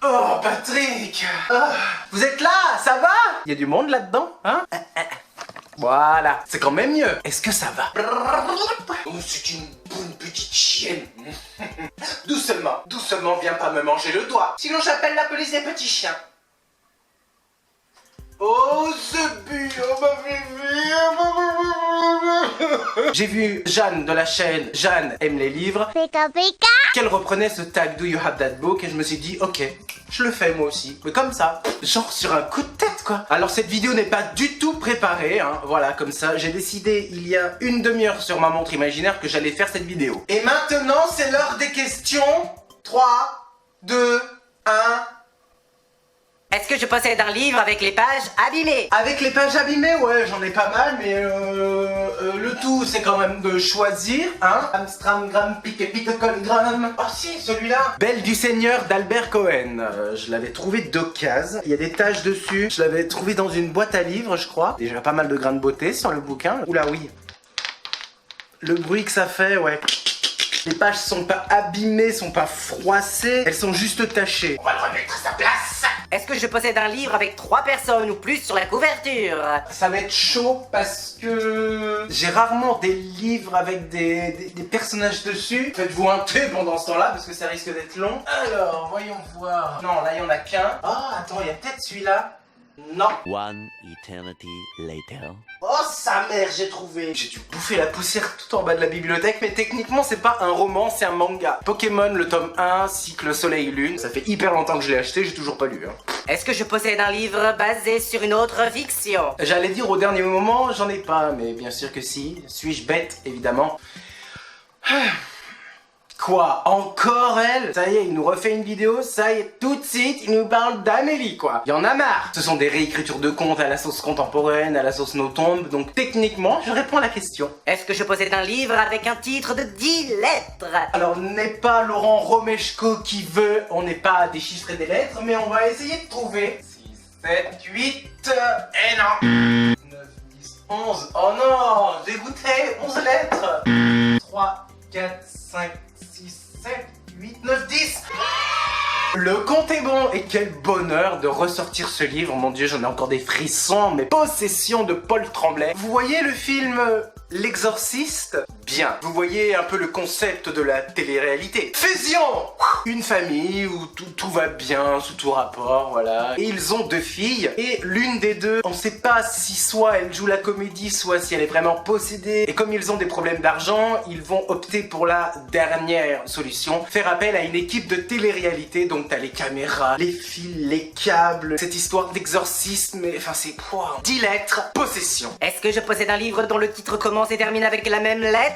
Oh, Patrick! Vous êtes là? Ça va? Il y a du monde là-dedans, hein? Voilà, c'est quand même mieux. Est-ce que ça va? Oh, c'est une bonne petite chienne. Doucement, doucement, viens pas me manger le doigt. Sinon j'appelle la police des petits chiens. Oh, ce but, oh ma J'ai vu Jeanne de la chaîne Jeanne aime les livres Pika pika. qu'elle reprenait ce tag Do You Have That Book et je me suis dit ok, je le fais moi aussi, mais comme ça, genre sur un coup de tête quoi. Alors cette vidéo n'est pas du tout préparée, hein. Voilà, comme ça, j'ai décidé il y a une demi-heure sur ma montre imaginaire que j'allais faire cette vidéo. Et maintenant c'est l'heure des questions. 3, 2, 1... Est-ce que je possède un livre avec les pages abîmées? Avec les pages abîmées, ouais, j'en ai pas mal, mais le tout, c'est quand même de choisir, hein. Amstramgram, pique-pique-colgram. Oh si, celui-là. Belle du Seigneur d'Albert Cohen. Je l'avais trouvé d'occasion. Il y a des taches dessus. Je l'avais trouvé dans une boîte à livres, je crois. Déjà pas mal de grains de beauté sur le bouquin. Oula, oui. Le bruit que ça fait, ouais. Les pages sont pas abîmées, sont pas froissées. Elles sont juste tachées. On va le remettre à sa place. Est-ce que je possède un livre avec 3 personnes ou plus sur la couverture? Ça va être chaud parce que j'ai rarement des livres avec des personnages dessus. Faites-vous un thé pendant ce temps-là parce que ça risque d'être long. Alors, voyons voir. Non, là, il y en a qu'un. Ah, attends, il y a peut-être celui-là. Non. One eternity later. Oh, sa mère, j'ai trouvé. J'ai dû bouffer la poussière tout en bas de la bibliothèque, mais techniquement, c'est pas un roman, c'est un manga. Pokémon, le tome 1, cycle Soleil-Lune. Ça fait hyper longtemps que je l'ai acheté, j'ai toujours pas lu, hein. Est-ce que je possède un livre basé sur une autre fiction? J'allais dire au dernier moment, j'en ai pas, mais bien sûr que si. Suis-je bête, évidemment? Quoi? Encore elle? Ça y est, il nous refait une vidéo, ça y est, tout de suite, il nous parle d'Amélie, quoi. Il y en a marre. Ce sont des réécritures de contes à la sauce contemporaine, à la sauce no-tombe, donc techniquement, je réponds à la question. Est-ce que je possède un livre avec un titre de 10 lettres? Alors, n'est pas Laurent Romeshko qui veut, on n'est pas à déchiffrer des lettres, mais on va essayer de trouver. 6, 7, 8, et non. 9, 10, 11, oh non, dégoûté, 11 lettres. 3, 4, 5, 6, 7, 8, 9, 10. Le compte est bon et quel bonheur de ressortir ce livre, mon dieu, j'en ai encore des frissons, mais Possession de Paul Tremblay. Vous voyez le film L'Exorciste? Bien. Vous voyez un peu le concept de la télé-réalité. Fusion! Une famille où tout va bien, sous tout rapport, voilà. Et ils ont 2 filles, et l'une des deux, on sait pas si soit elle joue la comédie, soit si elle est vraiment possédée. Et comme ils ont des problèmes d'argent, ils vont opter pour la dernière solution, faire appel à une équipe de télé-réalité. Donc t'as les caméras, les fils, les câbles, cette histoire d'exorcisme, mais enfin c'est quoi? 10 lettres, possession. Est-ce que je possède un livre dont le titre commence et termine avec la même lettre?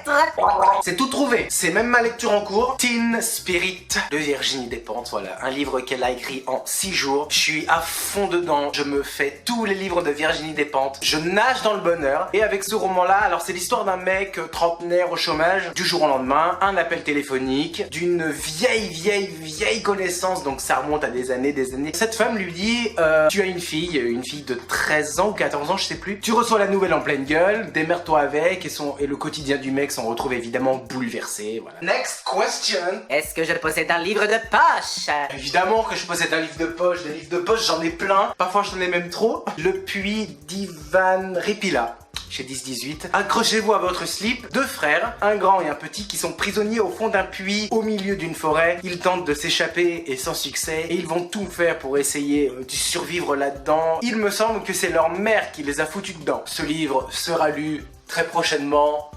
C'est tout trouvé, c'est même ma lecture en cours. Teen Spirit de Virginie Despentes, voilà, un livre qu'elle a écrit en 6 jours. Je suis à fond dedans, je me fais tous les livres de Virginie Despentes, je nage dans le bonheur. Et avec ce roman-là, alors c'est l'histoire d'un mec trentenaire au chômage, du jour au lendemain, un appel téléphonique, d'une vieille connaissance, donc ça remonte à des années. Cette femme lui dit, tu as une fille de 13 ans ou 14 ans, je sais plus. Tu reçois la nouvelle en pleine gueule, démerde-toi avec, et le quotidien du mec s'en retrouve évidemment bouleversé, voilà. Next question. Est-ce que je possède un livre de poche? Évidemment que je possède un livre de poche, des livres de poche j'en ai plein, parfois j'en ai même trop. Le puits d'Ivan Ripila, chez 10-18. Accrochez-vous à votre slip, 2 frères, un grand et un petit, qui sont prisonniers au fond d'un puits au milieu d'une forêt. Ils tentent de s'échapper et sans succès, et ils vont tout faire pour essayer de survivre là-dedans. Il me semble que c'est leur mère qui les a foutus dedans. Ce livre sera lu très prochainement.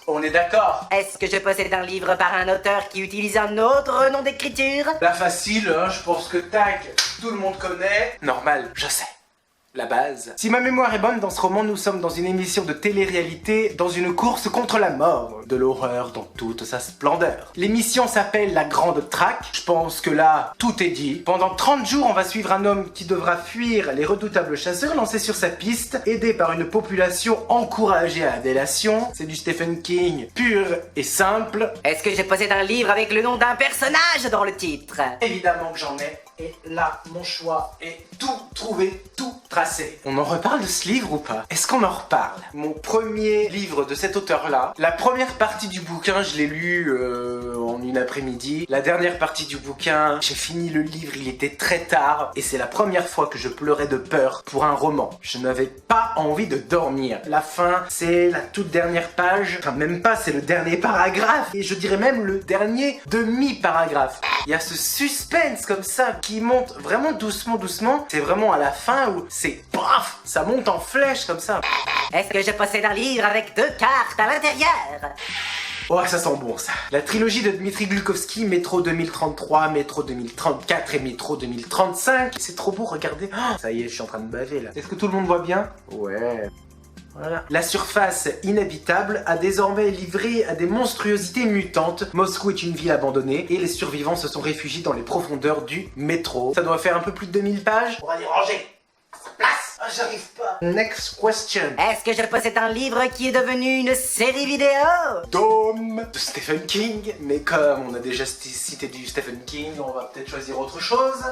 On est d'accord? Est-ce que je possède un livre par un auteur qui utilise un autre nom d'écriture? La facile, hein, je pense que tac, tout le monde connaît. Normal, je sais. La base. Si ma mémoire est bonne, dans ce roman, nous sommes dans une émission de télé-réalité, dans une course contre la mort, de l'horreur dans toute sa splendeur. L'émission s'appelle La Grande Traque. Je pense que là, tout est dit. Pendant 30 jours, on va suivre un homme qui devra fuir les redoutables chasseurs lancés sur sa piste, aidé par une population encouragée à la délation. C'est du Stephen King pur et simple. Est-ce que je possède un livre avec le nom d'un personnage dans le titre? Évidemment que j'en ai. Et là, mon choix est tout trouvé, tout tracé. On en reparle de ce livre ou pas? Est-ce qu'on en reparle? Mon premier livre de cet auteur-là, la première partie du bouquin, je l'ai lu en une après-midi. La dernière partie du bouquin, j'ai fini le livre, il était très tard. Et c'est la première fois que je pleurais de peur pour un roman. Je n'avais pas envie de dormir. La fin, c'est la toute dernière page. Enfin, même pas, c'est le dernier paragraphe. Et je dirais même le dernier demi-paragraphe. Il y a ce suspense comme ça qui monte vraiment doucement, doucement. C'est vraiment à la fin où c'est paf, ça monte en flèche comme ça. Est-ce que je possède un livre avec 2 cartes à l'intérieur? Oh, ça sent bon ça. La trilogie de Dmitri Glukhovsky, Métro 2033, Métro 2034 et Métro 2035. C'est trop beau, regardez. Oh, ça y est, je suis en train de baver là. Est-ce que tout le monde voit bien? Ouais. Voilà. La surface inhabitable a désormais livré à des monstruosités mutantes. Moscou est une ville abandonnée et les survivants se sont réfugiés dans les profondeurs du métro. Ça doit faire un peu plus de 2000 pages. On va les ranger. Place. Ah, j'arrive pas. Next question. Est-ce que je possède un livre qui est devenu une série vidéo? Dome de Stephen King. Mais comme on a déjà cité du Stephen King, on va peut-être choisir autre chose.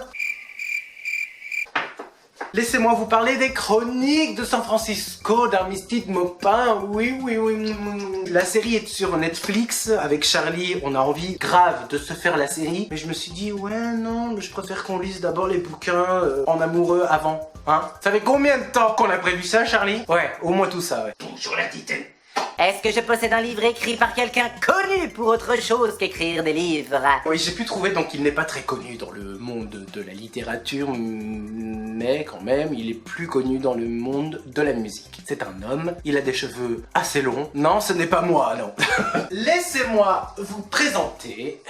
Laissez-moi vous parler des Chroniques de San Francisco d'Armistice Maupin. Oui. La série est sur Netflix avec Charlie. On a envie grave de se faire la série. Mais je me suis dit, ouais, non, mais je préfère qu'on lise d'abord les bouquins en amoureux avant. Hein? Ça fait combien de temps qu'on a prévu ça, Charlie? Ouais, au moins tout ça, ouais. Bonjour la titane. Est-ce que je possède un livre écrit par quelqu'un connu pour autre chose qu'écrire des livres? Oui, j'ai pu trouver, donc il n'est pas très connu dans le monde de la littérature, mais quand même, il est plus connu dans le monde de la musique. C'est un homme, il a des cheveux assez longs. Non, ce n'est pas moi, non. Laissez-moi vous présenter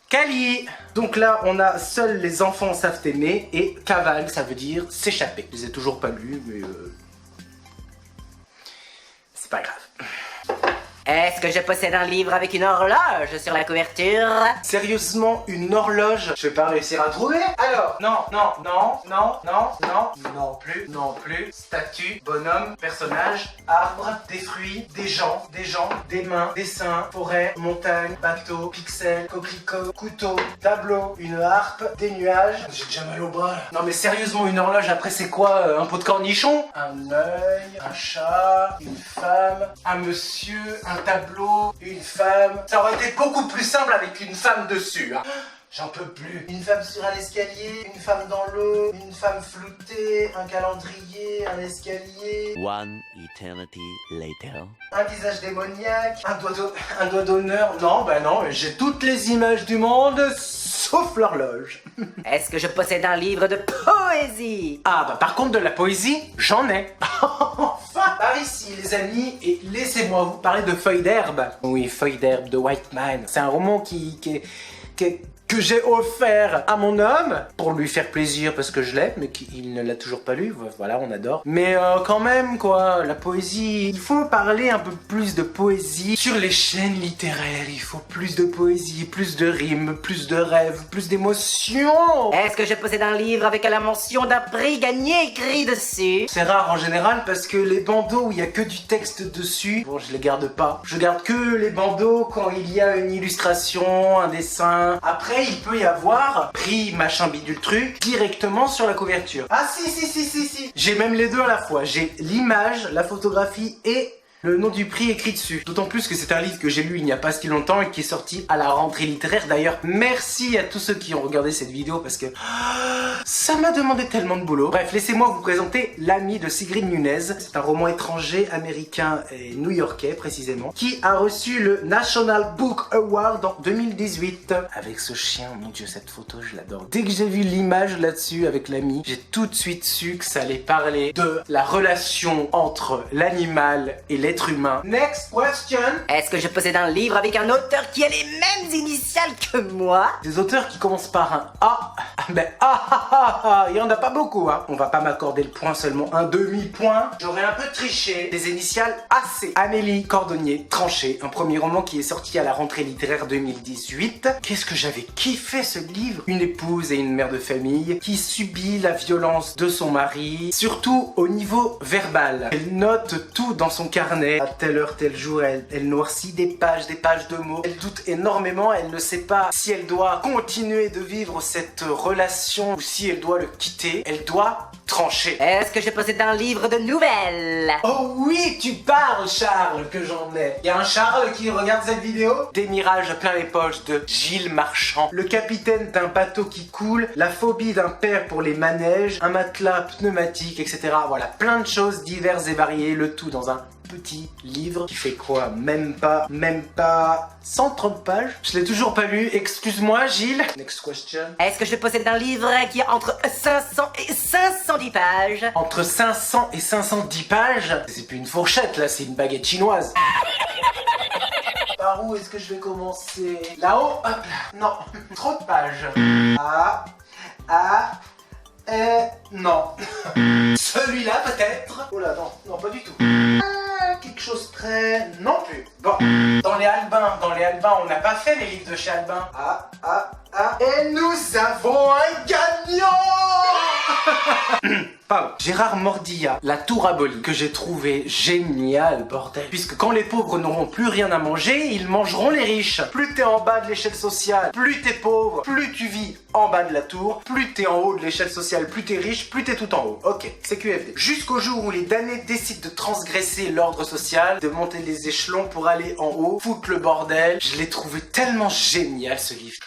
Kali. Donc là, on a Seuls les enfants savent aimer et cavale, ça veut dire s'échapper. Je les ai toujours pas lus, mais c'est pas grave. Est-ce que je possède un livre avec une horloge sur la couverture? Sérieusement, une horloge? Je vais pas réussir à trouver. Alors, non plus. Statue, bonhomme, personnage, arbre, des fruits, des gens, des mains, dessin, forêt, montagne, bateau, pixel, coquelicot, couteau, tableau, une harpe, des nuages. J'ai déjà mal au bras là. Non mais sérieusement, une horloge, après c'est quoi? Un pot de cornichon? Un œil, un chat, une femme, un monsieur, un tableau, une femme. Ça aurait été beaucoup plus simple avec une femme dessus. Hein. J'en peux plus. Une femme sur un escalier, une femme dans l'eau, une femme floutée, un calendrier, un escalier. One eternity later. Un visage démoniaque, un doigt d'honneur. Non, bah non, j'ai toutes les images du monde, sauf l'horloge. Est-ce que je possède un livre de poésie? Ah bah par contre de la poésie, j'en ai. Enfin, par ici les amis, et laissez-moi vous parler de Feuilles d'herbe. Oui, Feuilles d'herbe de Whiteman. C'est un roman que j'ai offert à mon homme pour lui faire plaisir parce que je l'aime, mais qu'il ne l'a toujours pas lu. Voilà, on adore. Mais quand même, quoi, la poésie, il faut parler un peu plus de poésie sur les chaînes littéraires. Il faut plus de poésie, plus de rimes, plus de rêves, plus d'émotions. Est-ce que je possède un livre avec la mention d'un prix gagné écrit dessus? C'est rare en général parce que les bandeaux où il y a que du texte dessus, bon, je les garde pas. Je garde que les bandeaux quand il y a une illustration, un dessin. Après, il peut y avoir prix machin bidule truc directement sur la couverture. Ah si. J'ai même les deux à la fois. J'ai l'image, la photographie et le nom du prix écrit dessus. D'autant plus que c'est un livre que j'ai lu il n'y a pas si longtemps et qui est sorti à la rentrée littéraire. D'ailleurs, merci à tous ceux qui ont regardé cette vidéo parce que ça m'a demandé tellement de boulot. Bref, laissez-moi vous présenter L'Ami de Sigrid Nunez. C'est un roman étranger, américain et new-yorkais précisément, qui a reçu le National Book Award en 2018. Avec ce chien, mon dieu, cette photo, je l'adore. Dès que j'ai vu l'image là-dessus avec L'Ami, j'ai tout de suite su que ça allait parler de la relation entre l'animal et l'être humain. Next question. Est-ce que je possède un livre avec un auteur qui a les mêmes initiales que moi? Des auteurs qui commencent par un A. Ben il y en a pas beaucoup, hein. On va pas m'accorder le point, seulement un demi-point. J'aurais un peu triché. Des initiales AC. Amélie Cordonnier, Tranché, un premier roman qui est sorti à la rentrée littéraire 2018. Qu'est-ce que j'avais kiffé ce livre. Une épouse et une mère de famille qui subit la violence de son mari, surtout au niveau verbal. Elle note tout dans son carnet. À telle heure, tel jour, elle noircit des pages de mots. Elle doute énormément, elle ne sait pas si elle doit continuer de vivre cette relation relation ou si elle doit le quitter, elle doit trancher. Est-ce que je possède un livre de nouvelles? Oh oui, tu parles, Charles, que j'en ai. Y a un Charles qui regarde cette vidéo? Des mirages plein les poches de Gilles Marchand, le capitaine d'un bateau qui coule, la phobie d'un père pour les manèges, un matelas pneumatique, etc. Voilà, plein de choses diverses et variées, le tout dans un petit livre qui fait quoi? Même pas 130 pages. Je l'ai toujours pas lu, excuse-moi Gilles. Next question. Est-ce que je possède un livre qui a entre 500 et 510 pages? Entre 500 et 510 pages? C'est plus une fourchette là, c'est une baguette chinoise. Par où est-ce que je vais commencer? Là-haut? Hop là. Non, trop de pages. Non. Celui-là peut-être? Oh là non, pas du tout. Quelque chose près... Non plus. Bon, dans les Albins, on n'a pas fait les livres de chez Albin. Et nous avons un gagnant. Pardon. Gérard Mordilla, La Tour abolie, que j'ai trouvé génial, bordel. Puisque quand les pauvres n'auront plus rien à manger, ils mangeront les riches. Plus t'es en bas de l'échelle sociale, plus t'es pauvre, plus tu vis en bas de la tour, plus t'es en haut de l'échelle sociale, plus t'es riche, plus t'es tout en haut. Ok, c'est QFD. Jusqu'au jour où les damnés décident de transgresser l'ordre social, de monter les échelons pour aller en haut, foutre le bordel. Je l'ai trouvé tellement génial ce livre.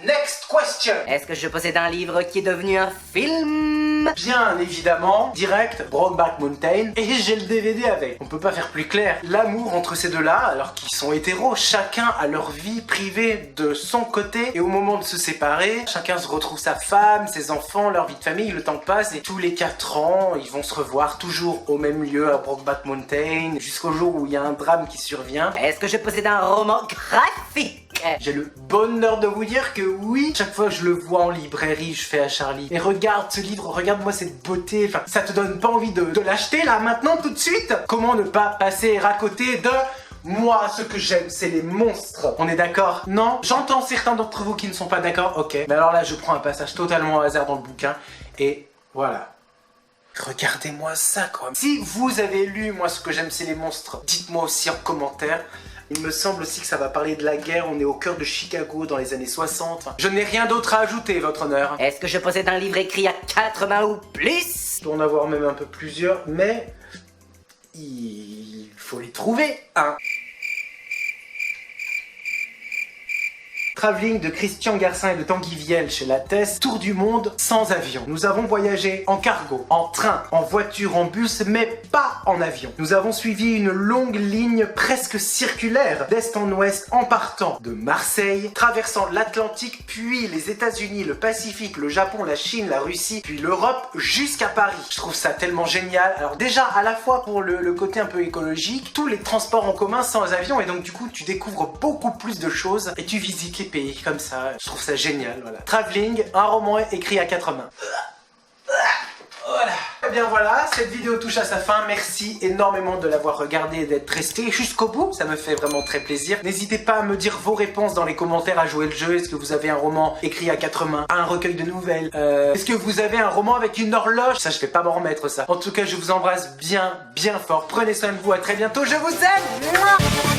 Next question. Est-ce que je possède un livre qui est devenu un film? Bien évidemment, direct, Brokeback Mountain, et j'ai le DVD avec. On peut pas faire plus clair. L'amour entre ces deux-là, alors qu'ils sont hétéros, chacun a leur vie privée de son côté, et au moment de se séparer, chacun se retrouve sa femme, ses enfants, leur vie de famille, le temps passe, et tous les 4 ans, ils vont se revoir toujours au même lieu à Brokeback Mountain, jusqu'au jour où il y a un drame qui survient. Est-ce que je possède un roman graphique? J'ai le bonheur de vous dire que oui, chaque fois que je le vois en librairie, je fais à Charlie. Et regarde ce livre, regarde-moi cette beauté. Enfin, ça te donne pas envie de l'acheter là, maintenant, tout de suite? Comment ne pas passer à côté de... Moi, ce que j'aime, c'est les monstres. On est d'accord? Non? J'entends certains d'entre vous qui ne sont pas d'accord. Ok. Mais alors là, je prends un passage totalement au hasard dans le bouquin. Et voilà. Regardez-moi ça, quoi. Si vous avez lu, moi, ce que j'aime, c'est les monstres, dites-moi aussi en commentaire. Il me semble aussi que ça va parler de la guerre, on est au cœur de Chicago dans les années 60. Je n'ai rien d'autre à ajouter, votre honneur. Est-ce que je possède un livre écrit à 4 mains ou plus? Je dois en avoir même un peu plusieurs, mais... il faut les trouver, hein. Travelling de Christian Garcin et de Tanguy Viel chez Lattès, tour du monde sans avion. Nous avons voyagé en cargo, en train, en voiture, en bus, mais pas en avion. Nous avons suivi une longue ligne presque circulaire, d'est en ouest, en partant de Marseille, traversant l'Atlantique, puis les États-Unis, le Pacifique, le Japon, la Chine, la Russie, puis l'Europe, jusqu'à Paris. Je trouve ça tellement génial. Alors déjà, à la fois pour le côté un peu écologique, tous les transports en commun sans avion, et donc du coup, tu découvres beaucoup plus de choses, et tu visites les pays comme ça, je trouve ça génial, voilà. Travelling, un roman écrit à 4 mains. Voilà. Et bien voilà, cette vidéo touche à sa fin. Merci énormément de l'avoir regardé et d'être resté jusqu'au bout. Ça me fait vraiment très plaisir. N'hésitez pas à me dire vos réponses dans les commentaires, à jouer le jeu. Est-ce que vous avez un roman écrit à 4 mains, un recueil de nouvelles? Est-ce que vous avez un roman avec une horloge? Ça, je vais pas m'en remettre ça. En tout cas, je vous embrasse bien fort. Prenez soin de vous. À très bientôt. Je vous aime.